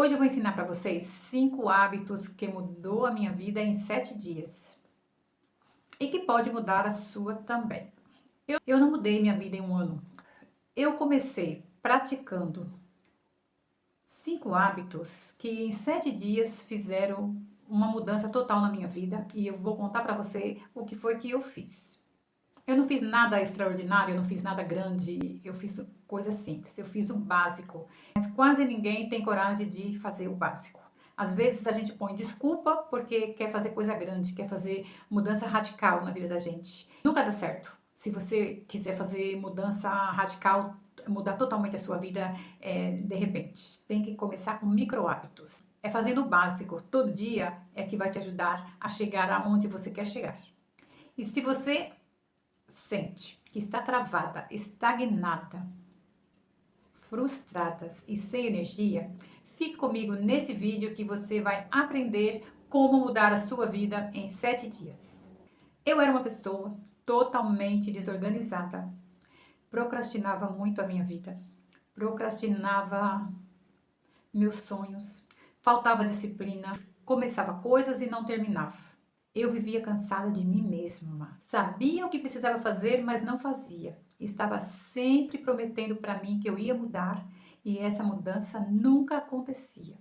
Hoje eu vou ensinar para vocês 5 hábitos que mudou a minha vida em 7 dias e que pode mudar a sua também. Eu não mudei minha vida em um ano. Eu comecei praticando 5 hábitos que em 7 dias fizeram uma mudança total na minha vida e eu vou contar para você o que foi que eu fiz. Eu não fiz nada extraordinário, eu não fiz nada grande, eu fiz coisa simples, eu fiz o básico. Mas quase ninguém tem coragem de fazer o básico. Às vezes a gente põe desculpa porque quer fazer coisa grande, quer fazer mudança radical na vida da gente. Nunca dá certo. Se você quiser fazer mudança radical, mudar totalmente a sua vida de repente. Tem que começar com micro hábitos. É fazendo o básico todo dia é que vai te ajudar a chegar aonde você quer chegar. E se você sente que está travada, estagnada, frustradas e sem energia, fique comigo nesse vídeo que você vai aprender como mudar a sua vida em 7 dias. Eu era uma pessoa totalmente desorganizada, procrastinava muito a minha vida, procrastinava meus sonhos, faltava disciplina, começava coisas e não terminava. Eu vivia cansada de mim mesma. Sabia o que precisava fazer, mas não fazia. Estava sempre prometendo para mim que eu ia mudar e essa mudança nunca acontecia.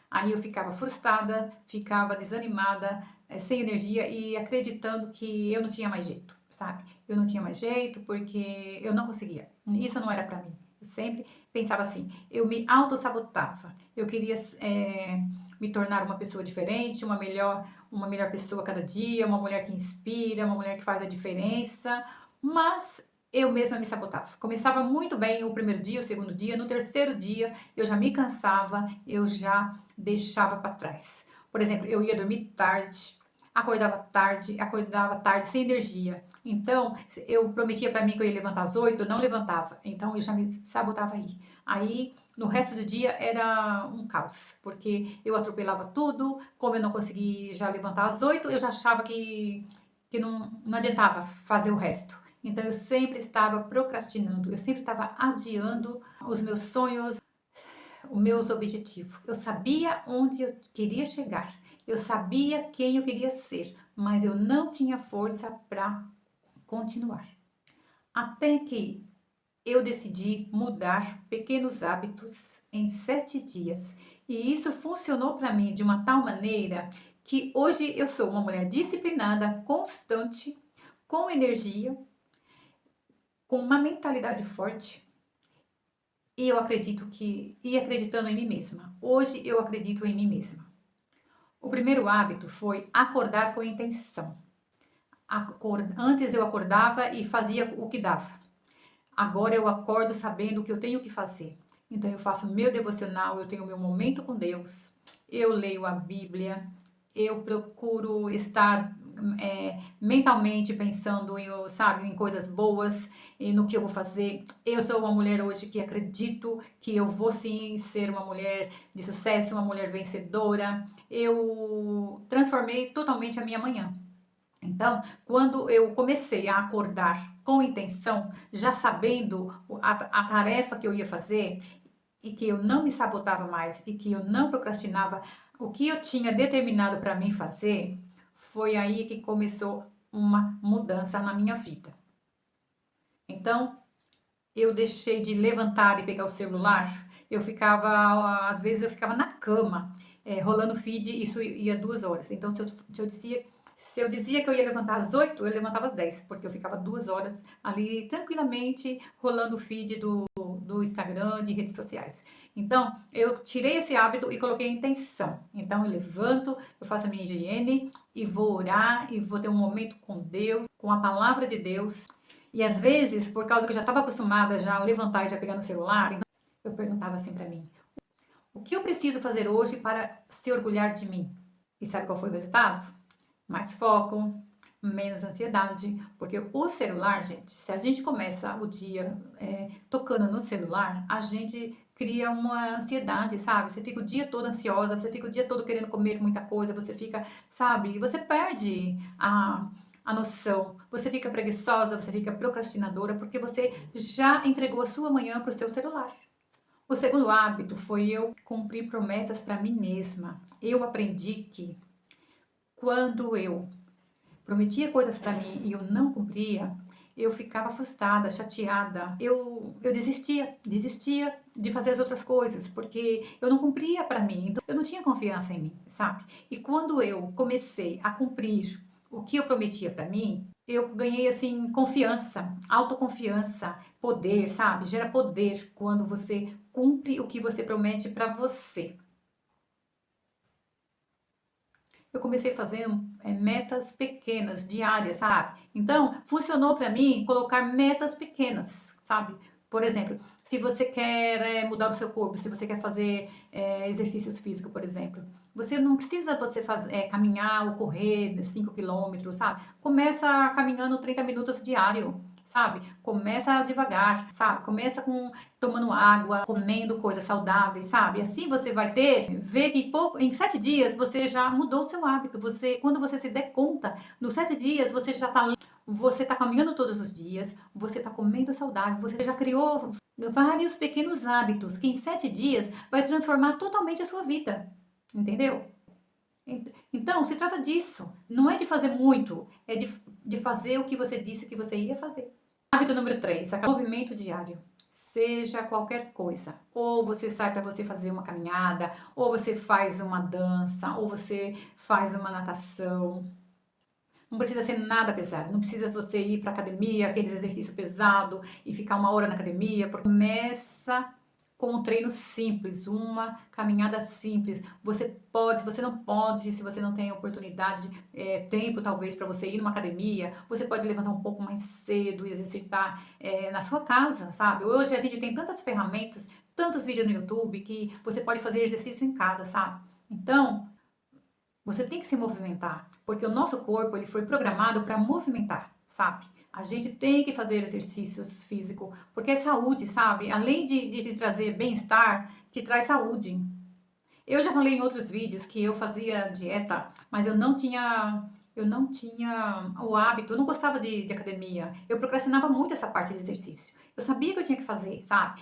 Aí eu ficava frustrada, ficava desanimada, sem energia e acreditando que eu não tinha mais jeito, sabe? Eu não tinha mais jeito porque eu não conseguia. Isso não era para mim. Eu sempre pensava assim, eu me autossabotava. Eu queria me tornar uma pessoa diferente, uma melhor pessoa a cada dia, uma mulher que inspira, uma mulher que faz a diferença, mas eu mesma me sabotava. Começava muito bem o primeiro dia, o segundo dia, no terceiro dia eu já me cansava, eu já deixava para trás. Por exemplo, eu ia dormir tarde, acordava tarde sem energia. Então, eu prometia para mim que eu ia levantar às 8, eu não levantava. Então, eu já me sabotava aí. Aí, no resto do dia era um caos, porque eu atropelava tudo, como eu não consegui já levantar às 8, eu já achava que não adiantava fazer o resto. Então eu sempre estava procrastinando, eu sempre estava adiando os meus sonhos, os meus objetivos. Eu sabia onde eu queria chegar, eu sabia quem eu queria ser, mas eu não tinha força para continuar. Até que eu decidi mudar pequenos hábitos em 7 dias. E isso funcionou para mim de uma tal maneira que hoje eu sou uma mulher disciplinada, constante, com energia, com uma mentalidade forte. E eu acredito e acreditando em mim mesma. Hoje eu acredito em mim mesma. O primeiro hábito foi acordar com intenção. Antes eu acordava e fazia o que dava. Agora eu acordo sabendo o que eu tenho que fazer. Então eu faço meu devocional, eu tenho meu momento com Deus, eu leio a Bíblia, eu procuro estar mentalmente pensando em, sabe, em coisas boas e no que eu vou fazer. Eu sou uma mulher hoje que acredito que eu vou sim ser uma mulher de sucesso, uma mulher vencedora. Eu transformei totalmente a minha manhã. Então, quando eu comecei a acordar com intenção, já sabendo a tarefa que eu ia fazer e que eu não me sabotava mais e que eu não procrastinava, o que eu tinha determinado para mim fazer, foi aí que começou uma mudança na minha vida. Então, eu deixei de levantar e pegar o celular, eu ficava, às vezes eu ficava na cama, rolando feed, isso ia 2 horas. Então, se eu dizia que eu ia levantar às 8, eu levantava às 10, porque eu ficava 2 horas ali tranquilamente rolando o feed do Instagram, de redes sociais. Então, eu tirei esse hábito e coloquei intenção. Então, eu levanto, eu faço a minha higiene e vou orar e vou ter um momento com Deus, com a palavra de Deus. E às vezes, por causa que eu já estava acostumada já a levantar e já pegar no celular, então eu perguntava assim para mim: o que eu preciso fazer hoje para se orgulhar de mim? E sabe qual foi o resultado? Mais foco, menos ansiedade, porque o celular, gente, se a gente começa o dia tocando no celular, a gente cria uma ansiedade, sabe? Você fica o dia todo ansiosa, você fica o dia todo querendo comer muita coisa, você fica, sabe? Você perde a noção, você fica preguiçosa, você fica procrastinadora, porque você já entregou a sua manhã para o seu celular. O segundo hábito foi eu cumprir promessas para mim mesma. Eu aprendi que quando eu prometia coisas para mim e eu não cumpria, eu ficava frustrada, chateada. Eu desistia de fazer as outras coisas, porque eu não cumpria para mim. Então, eu não tinha confiança em mim, sabe? E quando eu comecei a cumprir o que eu prometia para mim, eu ganhei assim confiança, autoconfiança, poder, sabe? Gera poder quando você cumpre o que você promete para você. Eu comecei fazendo metas pequenas, diárias, sabe? Então, funcionou para mim colocar metas pequenas, sabe? Por exemplo, se você quer mudar o seu corpo, se você quer fazer exercícios físicos, por exemplo, você não precisa você caminhar ou correr 5 quilômetros, sabe? Começa caminhando 30 minutos diário, sabe? Começa devagar, sabe? Começa com tomando água, comendo coisas saudáveis, sabe? Assim você vai ver que em 7 dias você já mudou o seu hábito. Quando você se der conta, nos 7 dias você tá caminhando todos os dias, você tá comendo saudável, você já criou vários pequenos hábitos que em 7 dias vai transformar totalmente a sua vida. Entendeu? Então, se trata disso. Não é de fazer muito, é de fazer o que você disse que você ia fazer. Hábito número 3, movimento diário. Seja qualquer coisa. Ou você sai para você fazer uma caminhada, ou você faz uma dança, ou você faz uma natação. Não precisa ser nada pesado. Não precisa você ir para academia, aqueles exercícios pesados e ficar 1 hora na academia. Começa com um treino simples, uma caminhada simples. Você pode, se você não pode, se você não tem oportunidade, tempo talvez para você ir numa academia, você pode levantar um pouco mais cedo e exercitar na sua casa, sabe? Hoje a gente tem tantas ferramentas, tantos vídeos no YouTube que você pode fazer exercício em casa, sabe? Então, você tem que se movimentar, porque o nosso corpo ele foi programado para movimentar, sabe? A gente tem que fazer exercícios físicos, porque é saúde, sabe? Além de te trazer bem-estar, te traz saúde. Eu já falei em outros vídeos que eu fazia dieta, mas eu não tinha o hábito, eu não gostava de academia. Eu procrastinava muito essa parte de exercício. Eu sabia que eu tinha que fazer, sabe?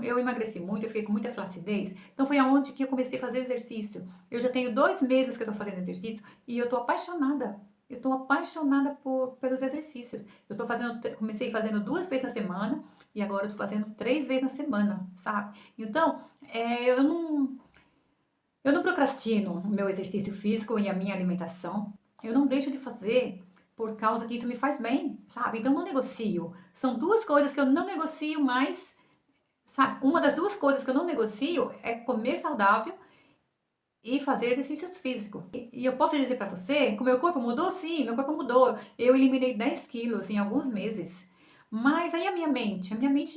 Eu emagreci muito, eu fiquei com muita flacidez. Então foi aonde que eu comecei a fazer exercício. Eu já tenho 2 meses que eu tô fazendo exercício e eu tô apaixonada. Eu tô apaixonada pelos exercícios. Comecei fazendo 2 vezes na semana e agora eu tô fazendo 3 vezes na semana, sabe? Então, eu não procrastino o meu exercício físico e a minha alimentação. Eu não deixo de fazer por causa que isso me faz bem, sabe? Então, não negocio. São 2 coisas que eu não negocio mais, sabe? Uma das 2 coisas que eu não negocio é comer saudável e fazer exercícios físicos. E eu posso dizer para você que o meu corpo mudou? Sim, meu corpo mudou. Eu eliminei 10 quilos em alguns meses. Mas aí a minha mente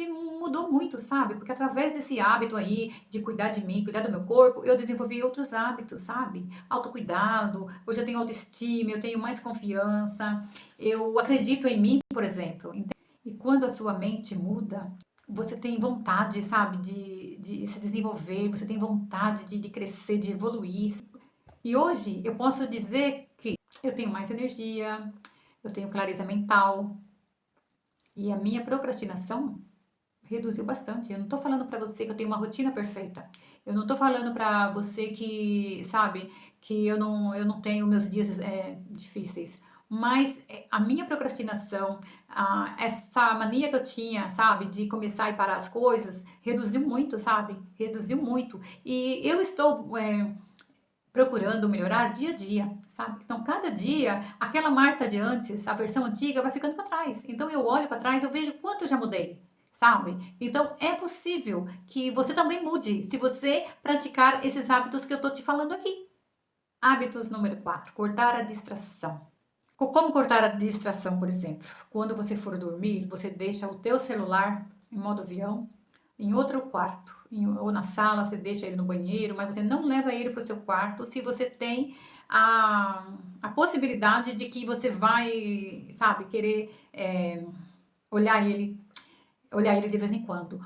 mudou muito, sabe? Porque através desse hábito aí de cuidar de mim, cuidar do meu corpo, eu desenvolvi outros hábitos, sabe? Autocuidado, hoje eu tenho autoestima, eu tenho mais confiança, eu acredito em mim, por exemplo. E quando a sua mente muda, você tem vontade, sabe, de se desenvolver, você tem vontade de crescer, de evoluir. E hoje eu posso dizer que eu tenho mais energia, eu tenho clareza mental e a minha procrastinação reduziu bastante. Eu não tô falando pra você que eu tenho uma rotina perfeita. Eu não tô falando pra você que, sabe, que eu não tenho meus dias difíceis. Mas a minha procrastinação, essa mania que eu tinha, sabe, de começar e parar as coisas, reduziu muito, sabe? Reduziu muito. E eu estou procurando melhorar dia a dia, sabe? Então, cada dia, aquela Marta de antes, a versão antiga, vai ficando para trás. Então, eu olho para trás, eu vejo quanto eu já mudei, sabe? Então, é possível que você também mude se você praticar esses hábitos que eu tô te falando aqui. Hábitos número 4, cortar a distração. Como cortar a distração, por exemplo? Quando você for dormir, você deixa o teu celular em modo avião em outro quarto, ou na sala, você deixa ele no banheiro, mas você não leva ele para o seu quarto se você tem a possibilidade de que você vai, sabe, querer olhar ele, olhar ele de vez em quando.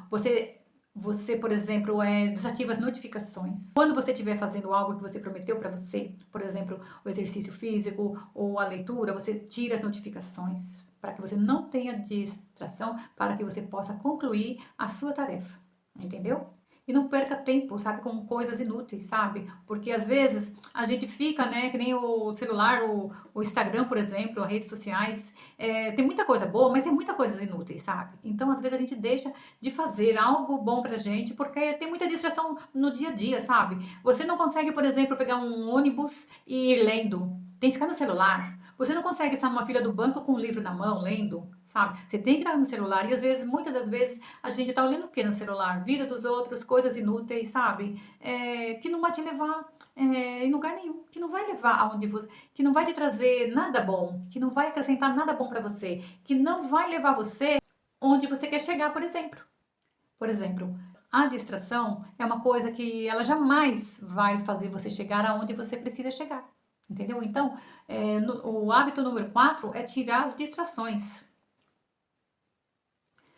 Você, por exemplo, desativa as notificações. Quando você estiver fazendo algo que você prometeu para você, por exemplo, o exercício físico ou a leitura, você tira as notificações para que você não tenha distração, para que você possa concluir a sua tarefa. Entendeu? E não perca tempo, sabe, com coisas inúteis, sabe? Porque às vezes a gente fica, né, que nem o celular, o Instagram, por exemplo, as redes sociais, tem muita coisa boa, mas tem muita coisas inúteis, sabe? Então às vezes a gente deixa de fazer algo bom pra gente, porque tem muita distração no dia a dia, sabe? Você não consegue, por exemplo, pegar um ônibus e ir lendo. Tem que ficar no celular. Você não consegue estar numa fila do banco com um livro na mão, lendo, sabe? Você tem que estar no celular. E às vezes, muitas das vezes, a gente está olhando o que no celular? Vida dos outros, coisas inúteis, sabe? Que não vai te levar em lugar nenhum. Que não vai levar aonde você. Que não vai te trazer nada bom. Que não vai acrescentar nada bom para você. Que não vai levar você onde você quer chegar, por exemplo. Por exemplo, a distração é uma coisa que ela jamais vai fazer você chegar aonde você precisa chegar. Entendeu? Então, o hábito número 4 é tirar as distrações.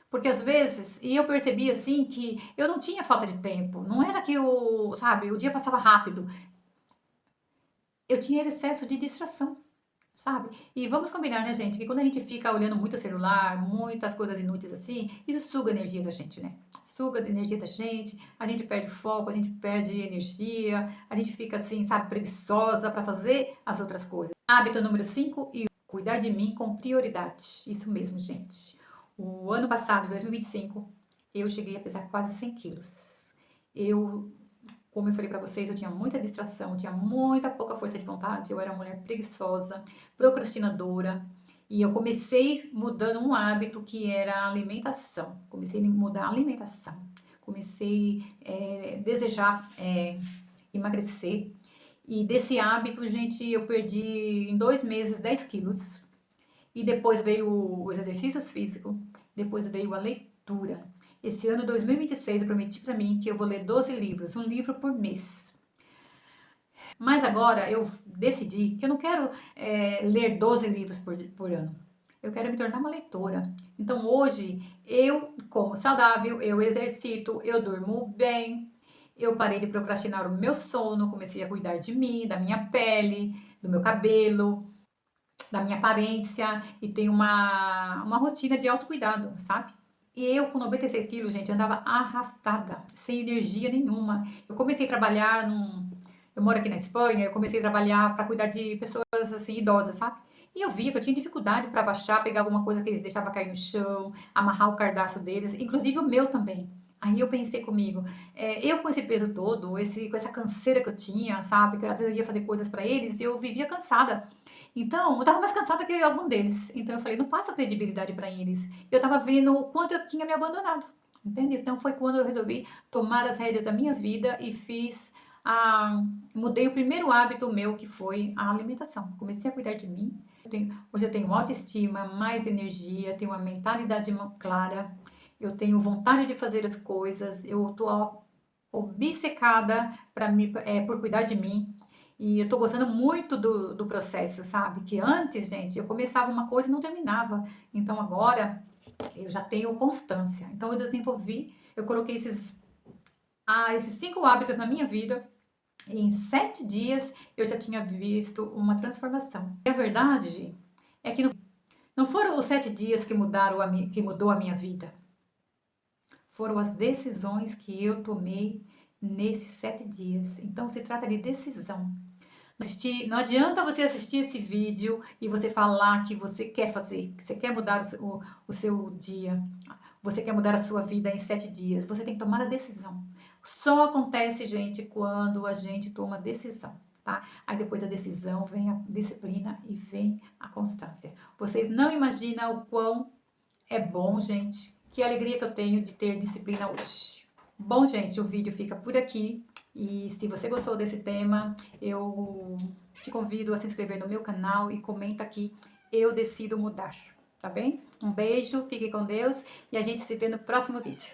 Porque às vezes, e eu percebi assim que eu não tinha falta de tempo, não era que o, sabe, o dia passava rápido. Eu tinha excesso de distração, sabe? E vamos combinar, né, gente, que quando a gente fica olhando muito o celular, muitas coisas inúteis assim, isso suga a energia da gente, né? Suga a energia da gente, a gente perde foco, a gente perde energia, a gente fica assim, sabe, preguiçosa para fazer as outras coisas. Hábito número 5 e cuidar de mim com prioridade. Isso mesmo, gente. O ano passado, 2025, eu cheguei a pesar quase 100 quilos. Eu, como eu falei pra vocês, eu tinha muita distração, tinha muita pouca força de vontade, eu era uma mulher preguiçosa, procrastinadora, e eu comecei mudando um hábito que era a alimentação. Comecei a mudar a alimentação. Comecei a desejar emagrecer. E desse hábito, gente, eu perdi em 2 meses 10 quilos. E depois veio os exercícios físicos, depois veio a leitura. Esse ano 2026 eu prometi pra mim que eu vou ler 12 livros, um livro por mês. Mas agora eu decidi que eu não quero ler 12 livros por ano. Eu quero me tornar uma leitora. Então hoje eu como saudável, eu exercito, eu durmo bem, eu parei de procrastinar o meu sono, comecei a cuidar de mim, da minha pele, do meu cabelo, da minha aparência e tenho uma rotina de autocuidado, sabe? E eu com 96 quilos, gente, andava arrastada, sem energia nenhuma. Eu comecei a trabalhar Eu moro aqui na Espanha, eu comecei a trabalhar para cuidar de pessoas assim, idosas, sabe? E eu via que eu tinha dificuldade para baixar, pegar alguma coisa que eles deixavam cair no chão, amarrar o cardaço deles, inclusive o meu também. Aí eu pensei comigo, eu com esse peso todo, com essa canseira que eu tinha, sabe? Que eu ia fazer coisas para eles, eu vivia cansada. Então, eu tava mais cansada que algum deles. Então eu falei, não passa credibilidade para eles. Eu tava vendo o quanto eu tinha me abandonado. Entende? Então foi quando eu resolvi tomar as rédeas da minha vida e mudei o primeiro hábito meu, que foi a alimentação. Comecei a cuidar de mim. Hoje eu tenho autoestima, mais energia, tenho uma mentalidade clara, eu tenho vontade de fazer as coisas, eu tô obcecada por cuidar de mim. E eu tô gostando muito do processo, sabe? Que antes, gente, eu começava uma coisa e não terminava. Então agora eu já tenho constância. Então eu desenvolvi, eu coloquei esses 5 hábitos na minha vida. E em 7 dias eu já tinha visto uma transformação. E a verdade é que não foram os 7 dias que mudou a minha vida. Foram as decisões que eu tomei nesses 7 dias. Então se trata de decisão. Não adianta você assistir esse vídeo e você falar que você quer fazer, que você quer mudar o seu dia, você quer mudar a sua vida em 7 dias. Você tem que tomar a decisão. Só acontece, gente, quando a gente toma decisão, tá? Aí depois da decisão vem a disciplina e vem a constância. Vocês não imaginam o quão é bom, gente. Que alegria que eu tenho de ter disciplina hoje. Bom, gente, o vídeo fica por aqui. E se você gostou desse tema, eu te convido a se inscrever no meu canal e comenta aqui, eu decido mudar, tá bem? Um beijo, fique com Deus e a gente se vê no próximo vídeo.